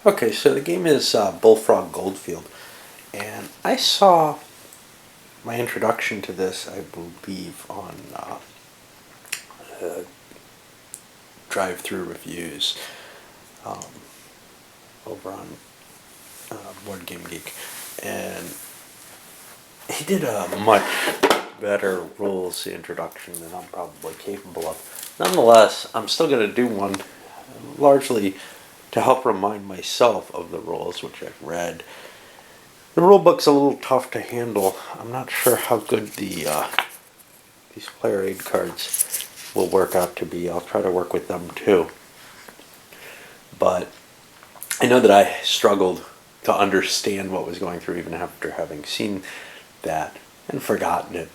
Okay, so the game is Bullfrog Goldfield, and I saw my introduction to this, I believe, on uh, drive-through reviews um, over on Board Game Geek, and he did a much better rules introduction than I'm probably capable of. Nonetheless, I'm still going to do one, largely to help remind myself of the rules, which I've read. The rule book's a little tough to handle. I'm not sure how good these player aid cards will work out to be. I'll try to work with them too. But I know that I struggled to understand what was going through even after having seen that and forgotten it,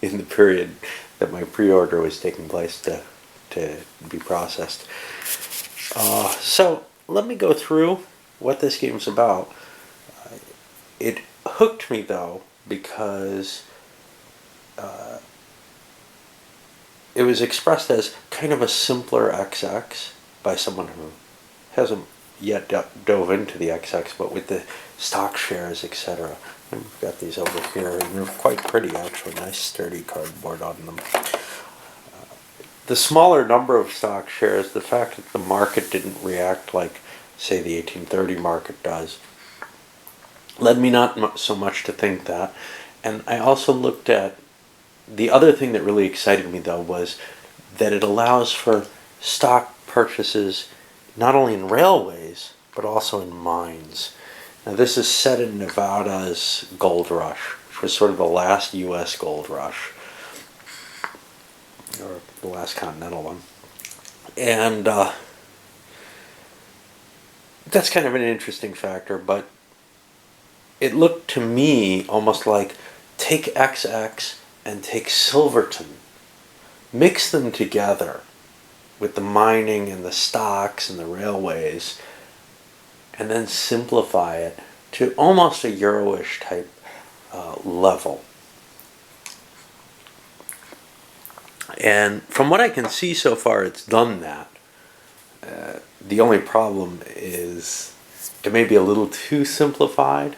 in the period that my pre-order was taking place to be processed. So let me go through what this game's about. It hooked me, though, because it was expressed as kind of a simpler XX by someone who hasn't yet dove into the XX, but with the stock shares, etc. And we've got these over here, and they're quite pretty, actually. Nice sturdy cardboard on them. The smaller number of stock shares, the fact that the market didn't react like, say, the 1830 market does, led me not so much to think that. And I also looked at the other thing that really excited me, though, was that it allows for stock purchases not only in railways but also in mines. Now, this is set in Nevada's gold rush, which was sort of the last U.S. gold rush, or the last continental one. And that's kind of an interesting factor, but it looked to me almost like take XX and take Silverton, mix them together with the mining and the stocks and the railways, and then simplify it to almost a Euro-ish type level. And from what I can see so far, it's done that. The only problem is it may be a little too simplified,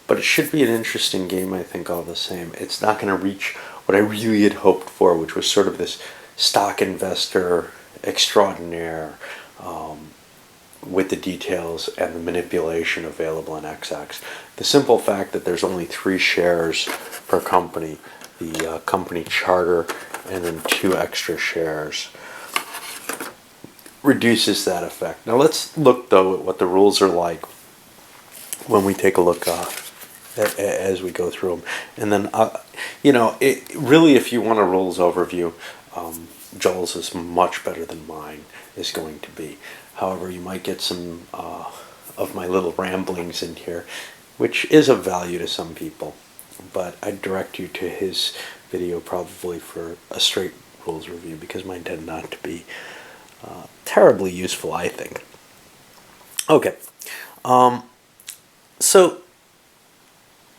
but it should be an interesting game, I think, all the same. It's not going to reach what I really had hoped for, which was sort of this stock investor extraordinaire with the details and the manipulation available in XX. The simple fact that there's only 3 shares per company, the company charter, and then 2 extra shares, reduces that effect. Now let's look, though, at what the rules are like when we take a look as we go through them. And then, really, if you want a rules overview, Joel's is much better than mine is going to be. However, you might get some of my little ramblings in here, which is of value to some people. But I'd direct you to his video probably for a straight rules review, because mine tend not to be terribly useful, I think. Okay. So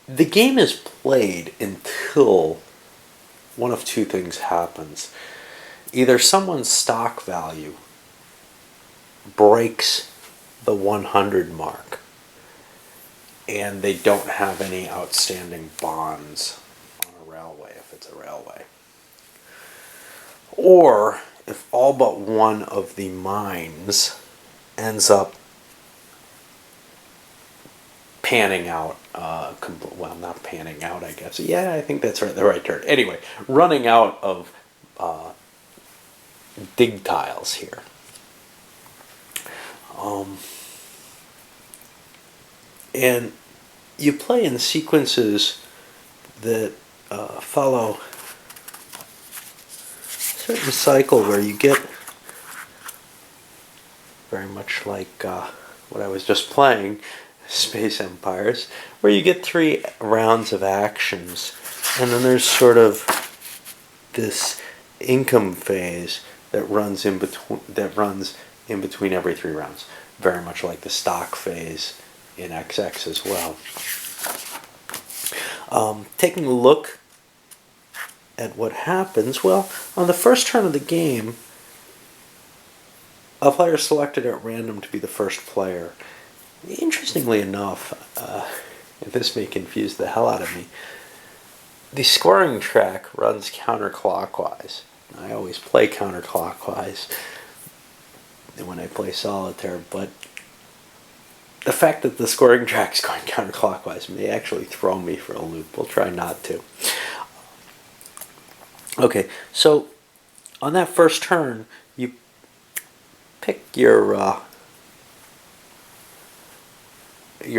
the game is played until one of two things happens. Either someone's stock value breaks the 100 mark and they don't have any outstanding bonds on a railway, if it's a railway. Or if all but one of the mines ends up panning out, well, not panning out, I guess. Yeah, I think that's right, the right term. Anyway, running out of dig tiles here. And you play in sequences that follow a certain cycle where you get, very much like what I was just playing, Space Empires, where you get 3 rounds of actions, and then there's sort of this income phase that runs in between every 3 rounds, very much like the stock phase in XX as well. Taking a look at what happens, well, on the first turn of the game, a player selected at random to be the first player. Interestingly enough, this may confuse the hell out of me, the scoring track runs counterclockwise. I always play counterclockwise when I play solitaire, but the fact that the scoring track's going counterclockwise may actually throw me for a loop. We'll try not to. Okay, so on that first turn, you pick your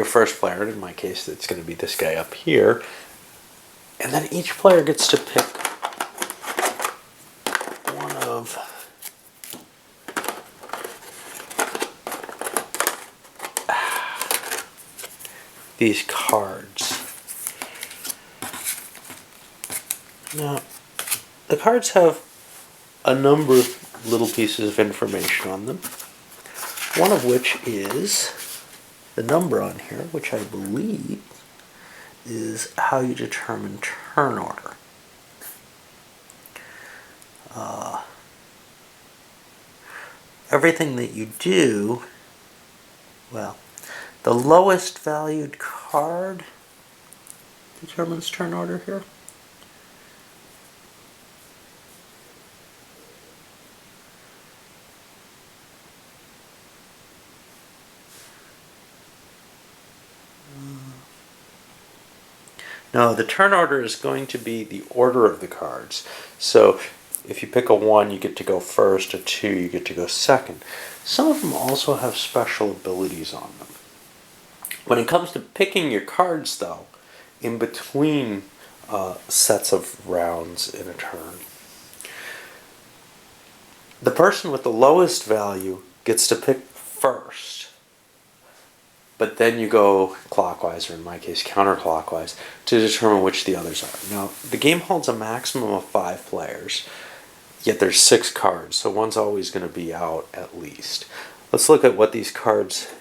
first player. In my case, it's going to be this guy up here. And then each player gets to pick one of these cards. Now, the cards have a number of little pieces of information on them, one of which is the number on here, which I believe is how you determine turn order. Everything that you do, well, the lowest valued card determines turn order here. No, the turn order is going to be the order of the cards. So if you pick a 1, you get to go first, a 2, you get to go second. Some of them also have special abilities on them. When it comes to picking your cards, though, in between sets of rounds in a turn, the person with the lowest value gets to pick first. But then you go clockwise, or in my case counterclockwise, to determine which the others are. Now, the game holds a maximum of 5 players, yet there's 6 cards, so one's always going to be out at least. Let's look at what these cards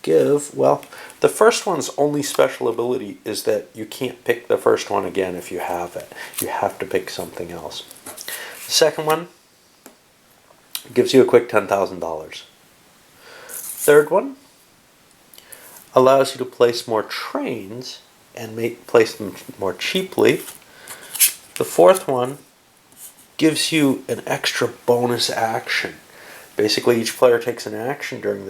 give. Well, the first one's only special ability is that you can't pick the first one again if you have it. You have to pick something else. The second one gives you a quick $10,000. Third one allows you to place more trains and place them more cheaply. The fourth one gives you an extra bonus action. Basically, each player takes an action during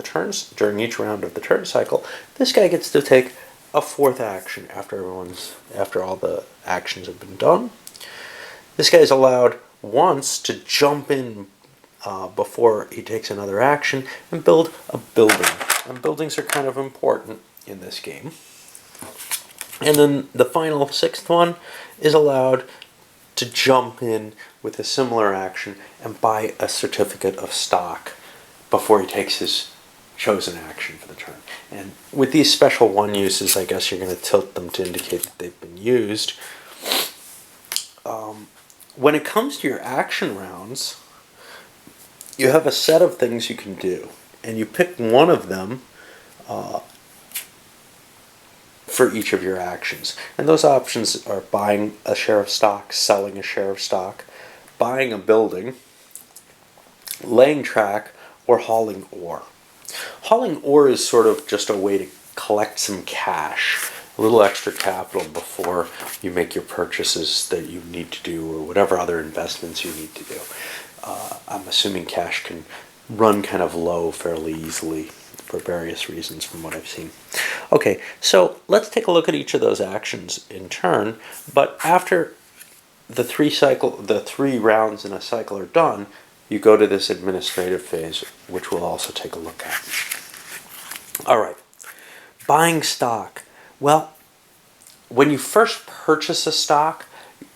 each round of the turn cycle. This guy gets to take a 4th action after all the actions have been done. This guy is allowed once to jump in before he takes another action and build a building. And buildings are kind of important in this game. And then the final 6th one is allowed to jump in with a similar action and buy a certificate of stock before he takes his chosen action for the turn. And with these special 1 uses, I guess you're going to tilt them to indicate that they've been used. When it comes to your action rounds, you have a set of things you can do, and you pick one of them for each of your actions. And those options are buying a share of stock, selling a share of stock, buying a building, laying track, or hauling ore. Hauling ore is sort of just a way to collect some cash, a little extra capital before you make your purchases that you need to do or whatever other investments you need to do. I'm assuming cash can run kind of low fairly easily for various reasons from what I've seen. Okay, so let's take a look at each of those actions in turn, but after the 3 rounds in a cycle are done, you go to this administrative phase, which we'll also take a look at. Alright, buying stock. Well, when you first purchase a stock,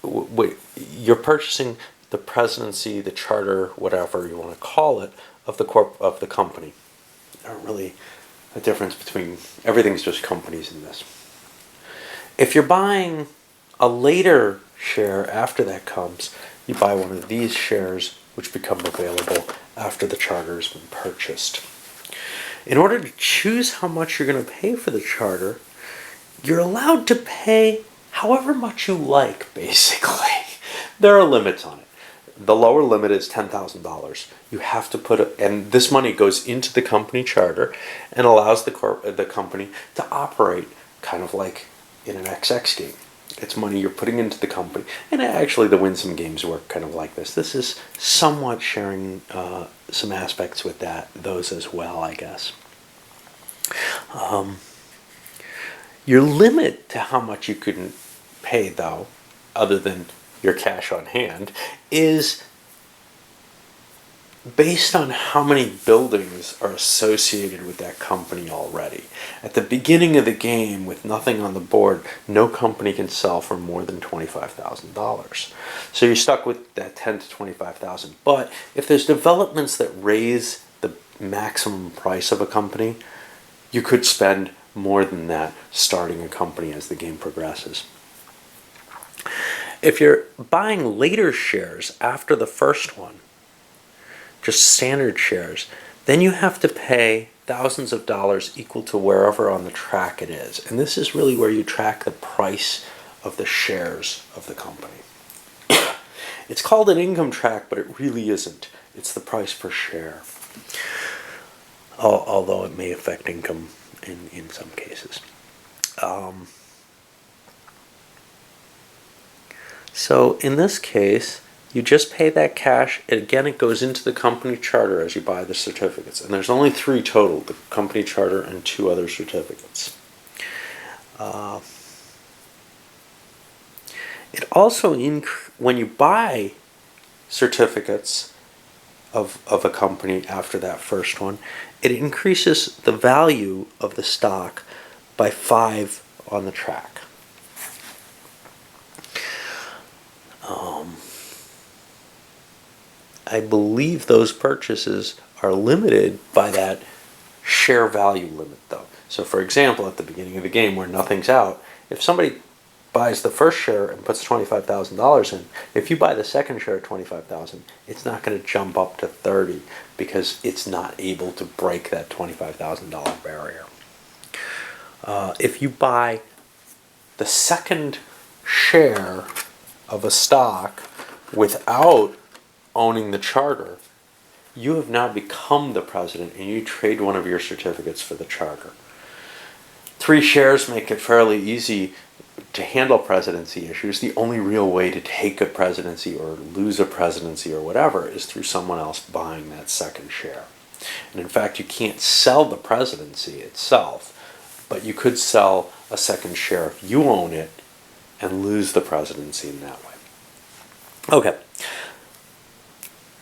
you're purchasing the presidency, the charter, whatever you want to call it, of the company. There aren't really a difference between, everything's just companies in this. If you're buying a later share after that comes, you buy one of these shares which become available after the charter has been purchased. In order to choose how much you're going to pay for the charter, you're allowed to pay however much you like, basically. There are limits on it. the lower limit is $10,000. You have to and this money goes into the company charter and allows the company to operate kind of like in an XX game. It's money you're putting into the company, and actually the Winsome games work kind of like this. This is somewhat sharing some aspects with those as well, I guess. Your limit to how much you can pay, though, other than your cash on hand, is based on how many buildings are associated with that company already. At the beginning of the game, with nothing on the board, no company can sell for more than $25,000. So you're stuck with that $10,000 to $25,000. But if there's developments that raise the maximum price of a company, you could spend more than that starting a company as the game progresses. If you're buying later shares after the first one, just standard shares, then you have to pay thousands of dollars equal to wherever on the track it is. And this is really where you track the price of the shares of the company. It's called an income track, but it really isn't. It's the price per share. Although it may affect income in some cases. So in this case, you just pay that cash, and again it goes into the company charter as you buy the certificates. And there's only 3 total, the company charter and 2 other certificates. It also, when you buy certificates of a company after that first one, it increases the value of the stock by 5 on the track. I believe those purchases are limited by that share value limit, though. So, for example, at the beginning of the game where nothing's out, if somebody buys the first share and puts $25,000 in, if you buy the second share at $25,000, it's not going to jump up to $30 because it's not able to break that $25,000 barrier. If you buy the second share of a stock without owning the charter, you have now become the president and you trade one of your certificates for the charter. 3 shares make it fairly easy to handle presidency issues. The only real way to take a presidency or lose a presidency or whatever is through someone else buying that second share. And in fact, you can't sell the presidency itself, but you could sell a second share if you own it and lose the presidency in that way. Okay.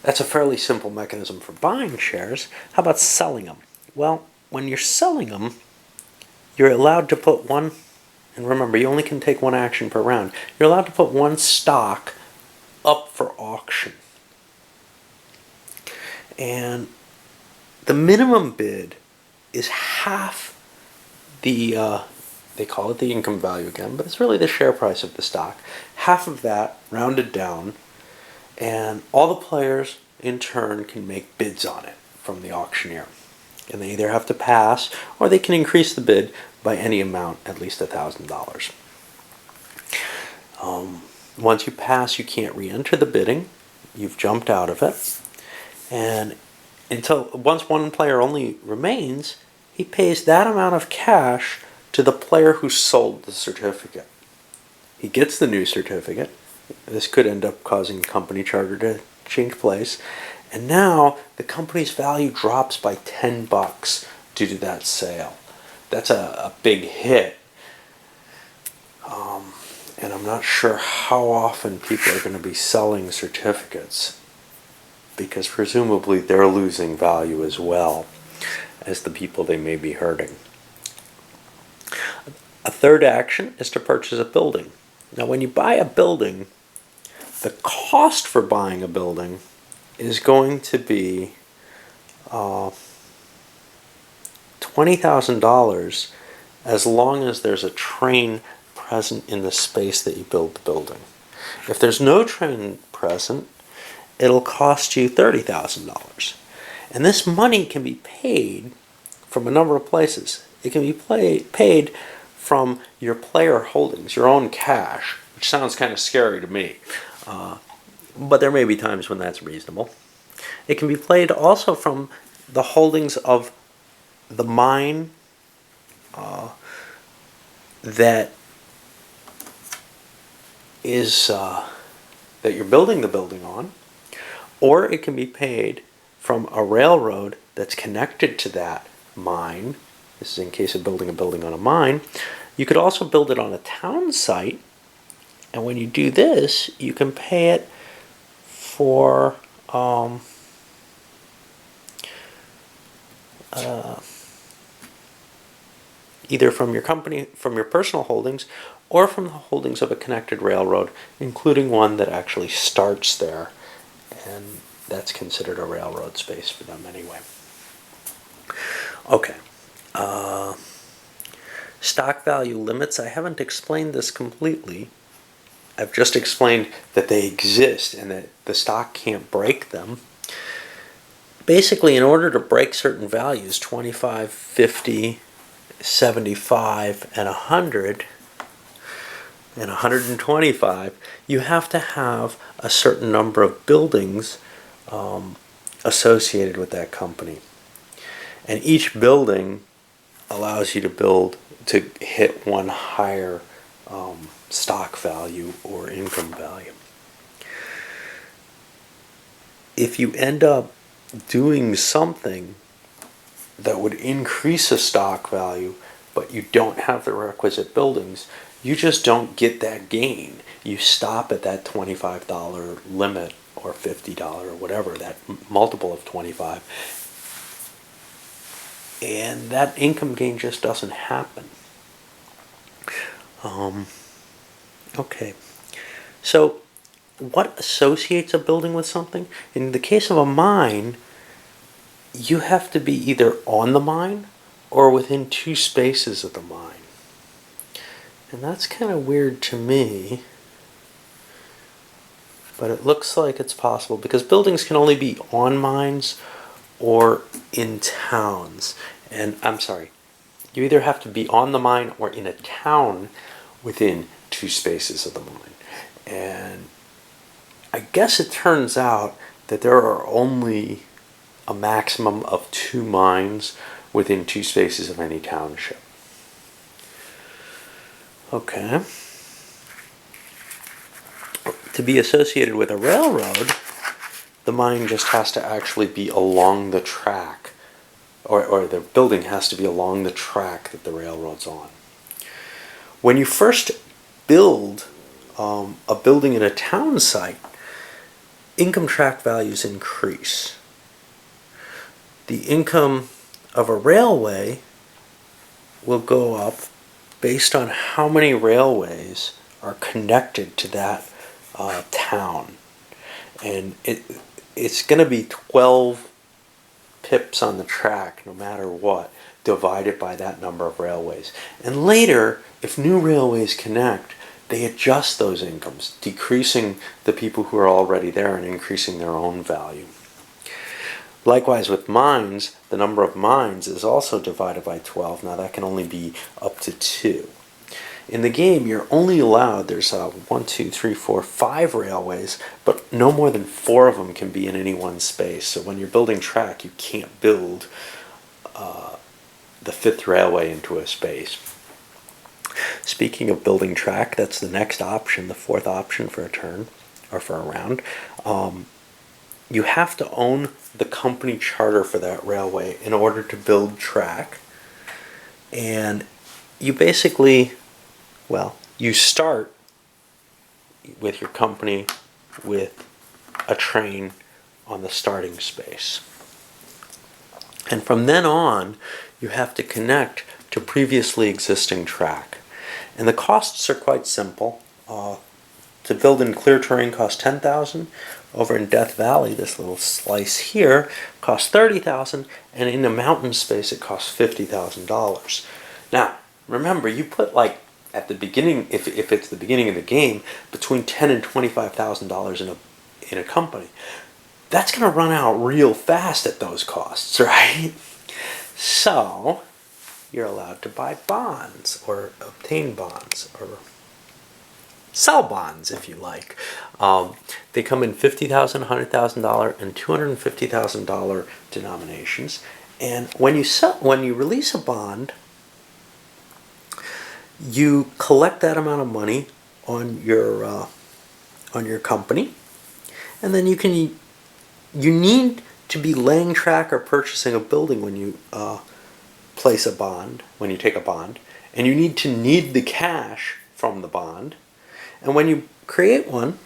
That's a fairly simple mechanism for buying shares. How about selling them? Well, when you're selling them, you're allowed to put one, and remember, you only can take 1 action per round. You're allowed to put 1 stock up for auction. And the minimum bid is half the, they call it the income value again, but it's really the share price of the stock. Half of that rounded down, and all the players in turn can make bids on it from the auctioneer. And they either have to pass or they can increase the bid by any amount, at least $1,000. Once you pass, you can't re-enter the bidding. You've jumped out of it. And once 1 player only remains, he pays that amount of cash to the player who sold the certificate. He gets the new certificate. This could end up causing company charter to change place. And now the company's value drops by $10 due to that sale. That's a big hit. And I'm not sure how often people are going to be selling certificates, because presumably they're losing value as well as the people they may be hurting. A third action is to purchase a building. Now, when you buy a building, the cost for buying a building is going to be $20,000 as long as there's a train present in the space that you build the building. If there's no train present, it'll cost you $30,000. And this money can be paid from a number of places. It can be paid from your player holdings, your own cash, which sounds kind of scary to me. but there may be times when that's reasonable. It can be played also from the holdings of the mine that is that you're building the building on, or it can be paid from a railroad that's connected to that mine. This is in case of building a building on a mine. You could also build it on a town site, and when you do this, you can pay it for either from your company, from your personal holdings, or from the holdings of a connected railroad, including one that actually starts there, and that's considered a railroad space for them anyway. Okay. Stock value limits. I haven't explained this completely. I've just explained that they exist and that the stock can't break them. Basically, in order to break certain values, 25, 50, 75, and 100, and 125, you have to have a certain number of buildings associated with that company. And each building allows you to hit one higher stock value or income value. If you end up doing something that would increase a stock value, but you don't have the requisite buildings, you just don't get that gain. You stop at that $25 limit or $50 or whatever, that multiple of 25. And that income gain just doesn't happen. Okay. So what associates a building with something? In the case of a mine, you have to be either on the mine or within 2 spaces of the mine. And that's kind of weird to me, but it looks like it's possible because buildings can only be on mines or in towns. And I'm sorry, you either have to be on the mine or in a town within 2 spaces of the mine. And I guess it turns out that there are only a maximum of 2 mines within 2 spaces of any township. Okay. To be associated with a railroad, the mine just has to actually be along the track, or the building has to be along the track that the railroad's on. When you first build a building in a town site, income tract values increase. The income of a railway will go up based on how many railways are connected to that town. And it's going to be 12 pips on the track, no matter what, divided by that number of railways. And later, if new railways connect, they adjust those incomes, decreasing the people who are already there and increasing their own value. Likewise with mines, the number of mines is also divided by 12. Now that can only be up to 2. In the game, you're only allowed, there's 1, 2, 3, 4, 5 railways, but no more than 4 of them can be in any one space. So when you're building track, you can't build the 5th railway into a space. Speaking of building track, that's the next option, the 4th option for a turn, or for a round. You have to own the company charter for that railway in order to build track. And you basically, you start with your company with a train on the starting space. And from then on, you have to connect to previously existing track. And the costs are quite simple. To build in clear terrain costs $10,000. Over in Death Valley, this little slice here costs $30,000, and in the mountain space it costs $50,000. Now, remember, you put at the beginning, if it's the beginning of the game, between $10,000 and $25,000 in a company. That's going to run out real fast at those costs, right? So you're allowed to buy bonds or obtain bonds or sell bonds, if you like. They come in $50,000, $100,000, and $250,000 denominations. And when you release a bond, you collect that amount of money on your company, and then you need to be laying track or purchasing a building when you place a bond, when you take a bond, and you need the cash from the bond. And when you create one,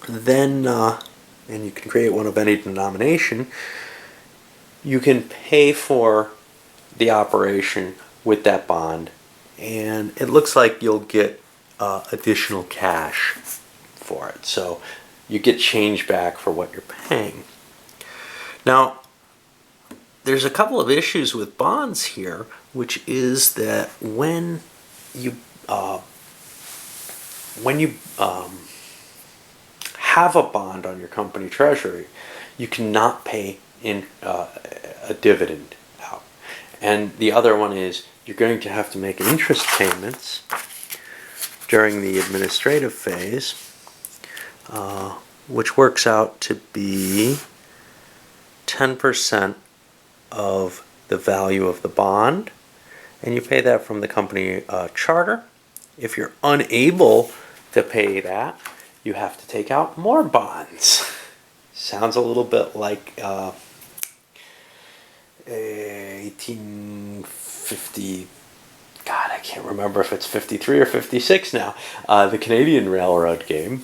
then and you can create one of any denomination, you can pay for the operation with that bond, and it looks like you'll get additional cash for it. So you get change back for what you're paying. Now, there's a couple of issues with bonds here, which is that when you have a bond on your company treasury, you cannot pay in a dividend out. And the other one is you're going to have to make interest payments during the administrative phase, which works out to be 10% of the value of the bond, and you pay that from the company charter. If you're unable to pay that, you have to take out more bonds. Sounds a little bit like 1850, God, I can't remember if it's 53 or 56 now, the Canadian Railroad game,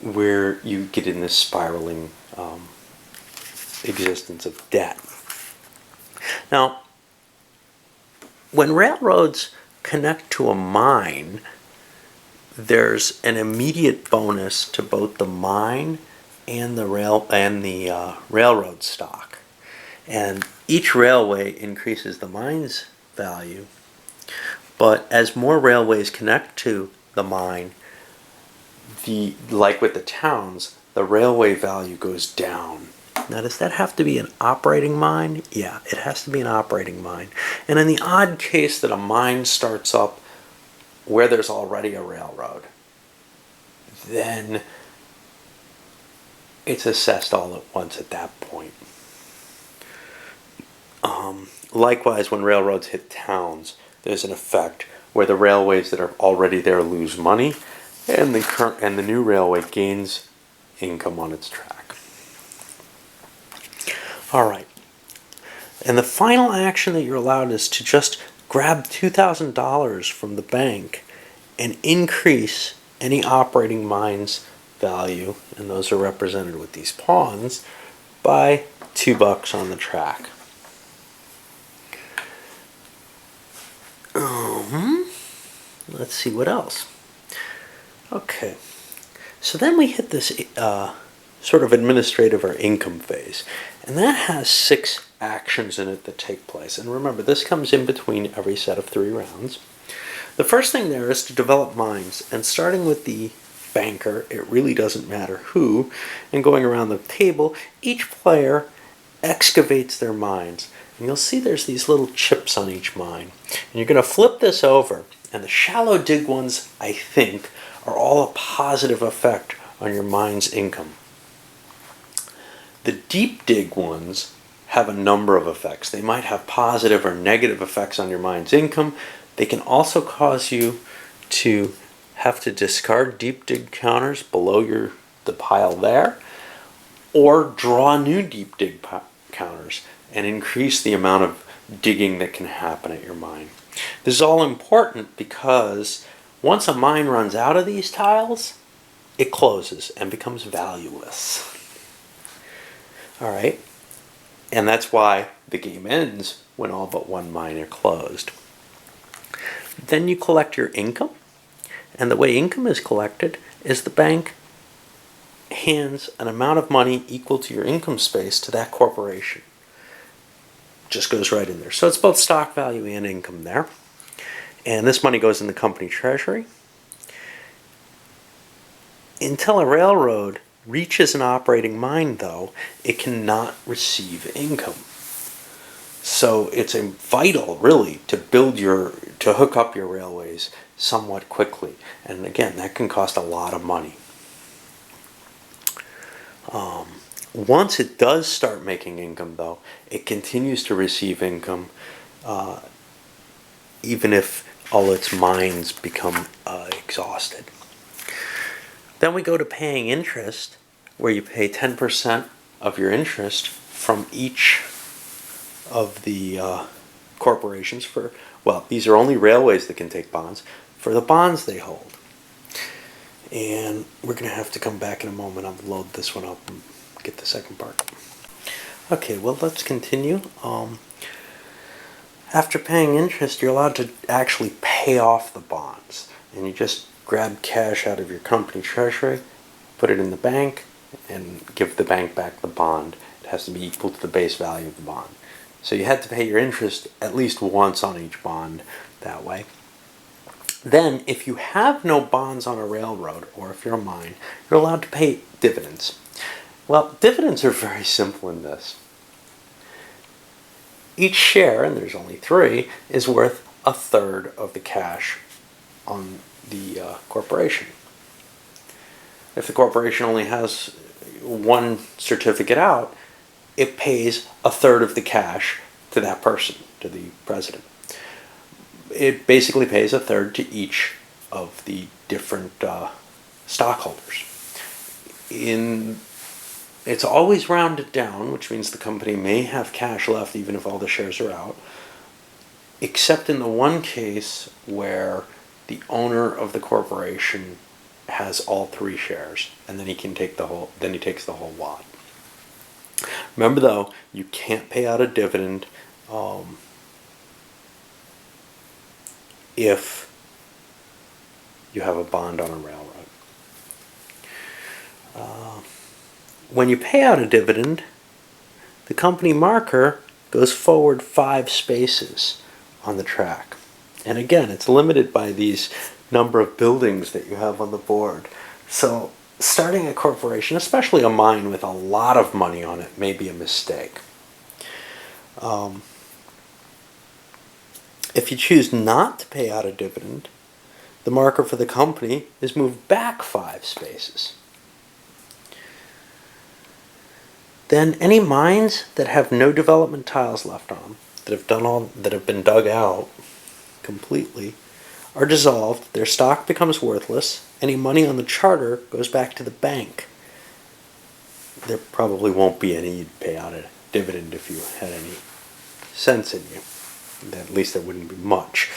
where you get in this spiraling existence of debt. Now, when railroads connect to a mine, there's an immediate bonus to both the mine and the railroad stock. And each railway increases the mine's value, but as more railways connect to the mine, like with the towns, the railway value goes down. Now, does that have to be an operating mine? Yeah, it has to be an operating mine. And in the odd case that a mine starts up where there's already a railroad, then it's assessed all at once at that point. Likewise, when railroads hit towns, there's an effect where the railways that are already there lose money, and the new railway gains income on its track. All right. And the final action that you're allowed is to just grab $2,000 from the bank and increase any operating mine's value, and those are represented with these pawns, by $2 on the track. Let's see what else. Okay, so then we hit this sort of administrative or income phase, and that has 6 actions in it that take place. And remember, this comes in between every set of 3 rounds. The first thing there is to develop mines, and starting with the banker, it really doesn't matter who, and going around the table, each player excavates their mines. And you'll see there's these little chips on each mine. And you're going to flip this over, and the shallow dig ones, I think, are all a positive effect on your mine's income. The deep dig ones have a number of effects. They might have positive or negative effects on your mine's income. They can also cause you to have to discard deep dig counters below the pile there, or draw new deep dig counters and increase the amount of digging that can happen at your mine. This is all important because once a mine runs out of these tiles, it closes and becomes valueless. All right, and that's why the game ends when all but one mine are closed. Then you collect your income, and the way income is collected is the bank hands an amount of money equal to your income space to that corporation. Just goes right in there. So it's both stock value and income there. And this money goes in the company treasury. Until a railroad reaches an operating mine, though, it cannot receive income. So it's vital, really, to hook up your railways somewhat quickly. And again, that can cost a lot of money. Once it does start making income, though, it continues to receive income even if all its mines become exhausted. Then we go to paying interest, where you pay 10% of your interest from each of the corporations for, well, these are only railways that can take bonds, for the bonds they hold. And we're going to have to come back in a moment. I'll load this one up and get the second part. Okay, well, let's continue. After paying interest, you're allowed to actually pay off the bonds. And you just grab cash out of your company treasury, put it in the bank, and give the bank back the bond. It has to be equal to the base value of the bond. So you had to pay your interest at least once on each bond that way. Then, if you have no bonds on a railroad, or if you're a mine, you're allowed to pay dividends. Well, dividends are very simple in this. Each share, and there's only 3, is worth a third of the cash on the corporation. If the corporation only has one certificate out, it pays a third of the cash to that person, to the president. It basically pays a third to each of the different stockholders. It's always rounded down, which means the company may have cash left even if all the shares are out, except in the one case where the owner of the corporation has all 3 shares, and then he takes the whole lot. Remember, though, you can't pay out a dividend if you have a bond on a railroad. When you pay out a dividend, the company marker goes forward 5 spaces on the track. And again, it's limited by these number of buildings that you have on the board. So starting a corporation, especially a mine with a lot of money on it, may be a mistake. If you choose not to pay out a dividend, the marker for the company is moved back 5 spaces. Then any mines that have no development tiles left on, that have been dug out completely, are dissolved, their stock becomes worthless, any money on the charter goes back to the bank. There probably won't be any you'd pay out a dividend if you had any sense in you. At least there wouldn't be much.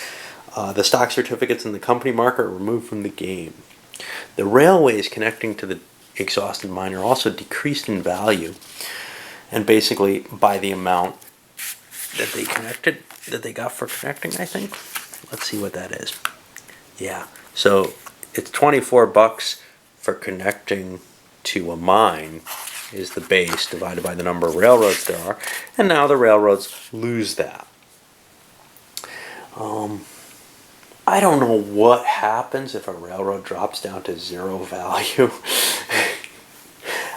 The stock certificates and the company marker are removed from the game. The railways connecting to the exhausted mine are also decreased in value, and basically by the amount that they got for connecting, I think. Let's see what that is. Yeah, so it's $24 for connecting to a mine is the base divided by the number of railroads there are, and now the railroads lose that. I don't know what happens if a railroad drops down to 0 value.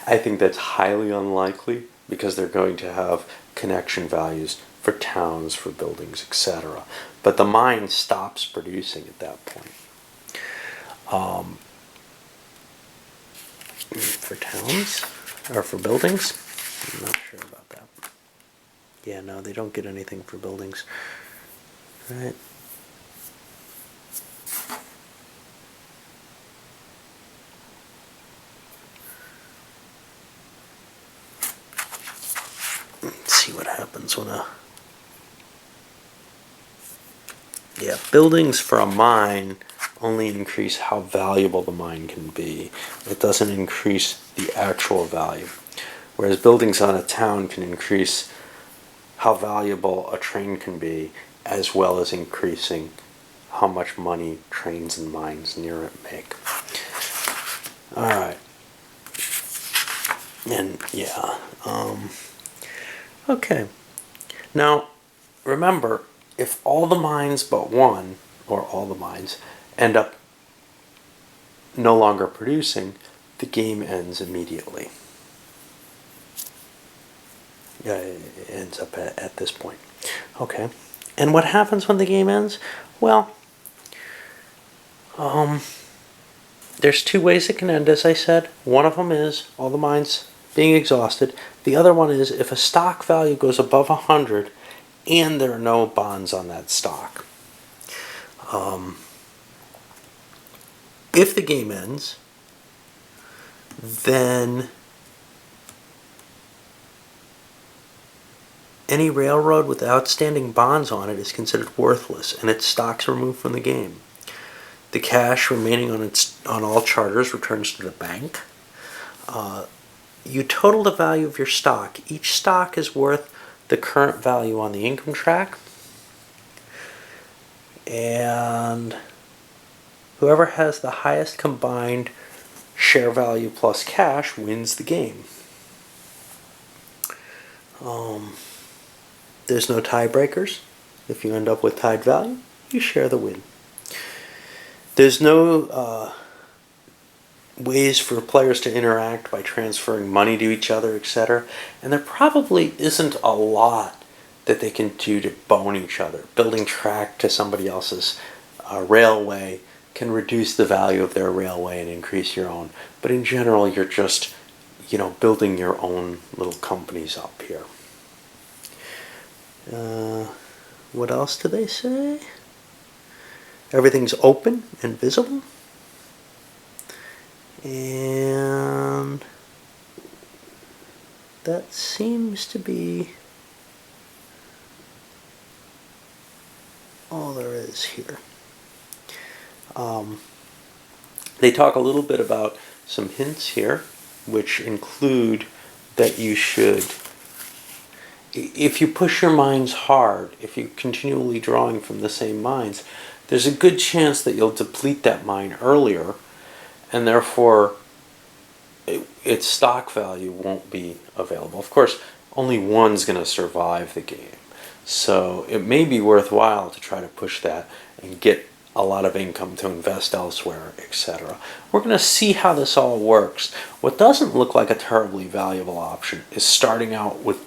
I think that's highly unlikely because they're going to have connection values for towns, for buildings, etc. But the mine stops producing at that point. For towns or for buildings? I'm not sure about that. Yeah, no, they don't get anything for buildings. Right? Let's see what happens when yeah, buildings for a mine only increase how valuable the mine can be. It doesn't increase the actual value. Whereas buildings on a town can increase how valuable a train can be, as well as increasing how much money trains and mines near it make. Alright. And yeah. Okay. Now, remember, if all the mines but one, or all the mines, end up no longer producing, the game ends immediately. Yeah, it ends up at this point. Okay. And what happens when the game ends? Well, there's two ways it can end, as I said. One of them is all the mines being exhausted. The other one is if a stock value goes above 100 and there are no bonds on that stock. If the game ends, then any railroad with outstanding bonds on it is considered worthless and its stock's removed from the game. The cash remaining on all charters returns to the bank. You total the value of your stock. Each stock is worth the current value on the income track. And whoever has the highest combined share value plus cash wins the game. There's no tiebreakers. If you end up with tied value, you share the win. There's no ways for players to interact by transferring money to each other, etc. And there probably isn't a lot that they can do to bone each other. Building track to somebody else's railway can reduce the value of their railway and increase your own. But in general, you're just, building your own little companies up here. What else do they say? Everything's open and visible. And that seems to be all there is here. They talk a little bit about some hints here, which include that you should, if you push your mines hard, if you're continually drawing from the same mines, there's a good chance that you'll deplete that mine earlier, and therefore its stock value won't be available. Of course, only one's going to survive the game. So it may be worthwhile to try to push that and get a lot of income to invest elsewhere, etc. We're going to see how this all works. What doesn't look like a terribly valuable option is starting out with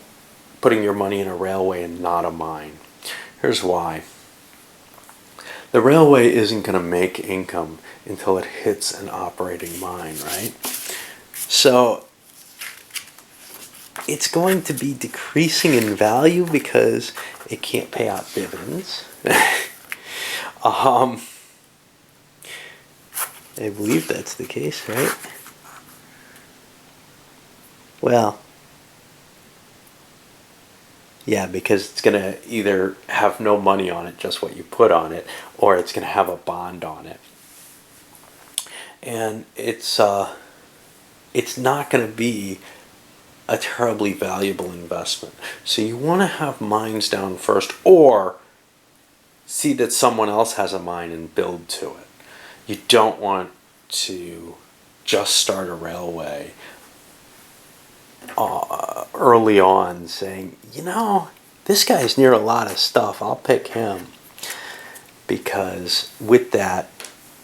putting your money in a railway and not a mine. Here's why. The railway isn't going to make income until it hits an operating mine, right? So it's going to be decreasing in value because it can't pay out dividends. I believe that's the case, right? Well, yeah, because it's going to either have no money on it, just what you put on it, or it's going to have a bond on it. And it's not going to be a terribly valuable investment. So you want to have mines down first, or see that someone else has a mine and build to it. You don't want to just start a railway early on saying, this guy's near a lot of stuff, I'll pick him. Because with that,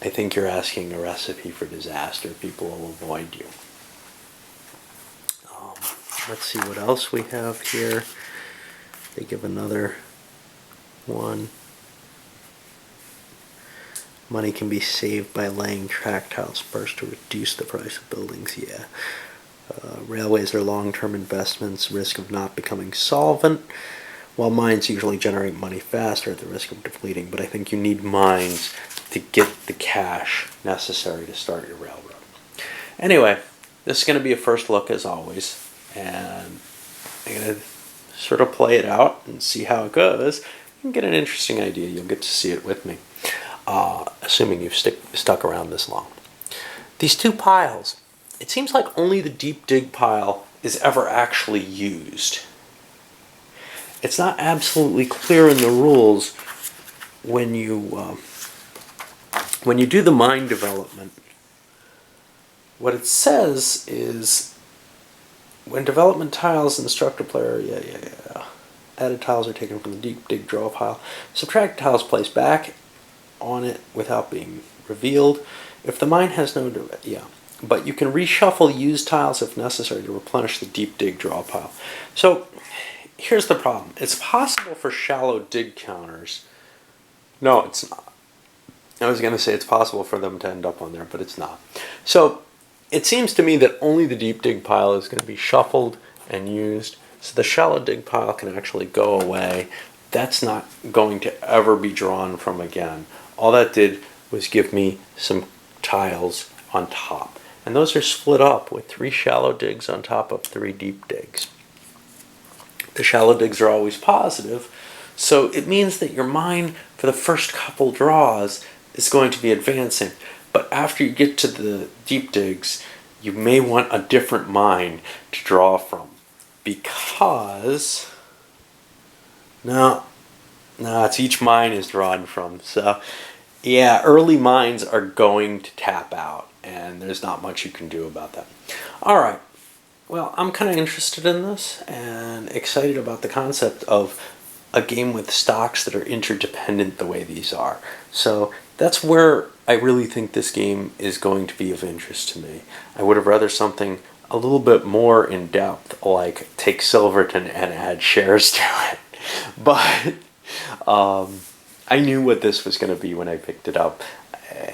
I think you're asking a recipe for disaster. People will avoid you. Let's see what else we have here. They give another one. Money can be saved by laying track tiles first to reduce the price of buildings. Yeah. Railways are long-term investments, risk of not becoming solvent, while mines usually generate money faster at the risk of depleting. But I think you need mines to get the cash necessary to start your railroad. Anyway, this is going to be a first look as always, and I'm going to sort of play it out and see how it goes. You can get an interesting idea. You'll get to see it with me, assuming you've stuck around this long. These two piles, it seems like only the deep dig pile is ever actually used. It's not absolutely clear in the rules when you do the mine development. What it says is when development tiles instruct a player, added tiles are taken from the deep dig draw pile. Subtract tiles placed back on it without being revealed. If the mine has no, but you can reshuffle used tiles if necessary to replenish the deep dig draw pile. So here's the problem. It's possible for shallow dig counters. No, it's not. I was going to say it's possible for them to end up on there, but it's not. So it seems to me that only the deep dig pile is going to be shuffled and used. So the shallow dig pile can actually go away. That's not going to ever be drawn from again. All that did was give me some tiles on top. And those are split up with 3 shallow digs on top of 3 deep digs. The shallow digs are always positive, so it means that your mine for the first couple draws is going to be advancing. But after you get to the deep digs, you may want a different mine to draw from. Because, no, it's each mine is drawn from. So, yeah, early mines are going to tap out, and there's not much you can do about that. All right. Well, I'm kind of interested in this and excited about the concept of a game with stocks that are interdependent the way these are. So that's where I really think this game is going to be of interest to me. I would have rather something a little bit more in depth, like take Silverton and add shares to it. But I knew what this was going to be when I picked it up.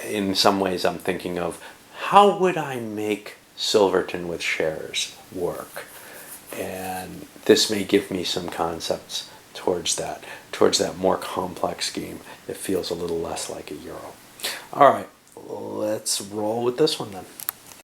In some ways, I'm thinking of how would I make Silverton with shares work? And this may give me some concepts towards that more complex game that feels a little less like a Euro. All right, let's roll with this one then.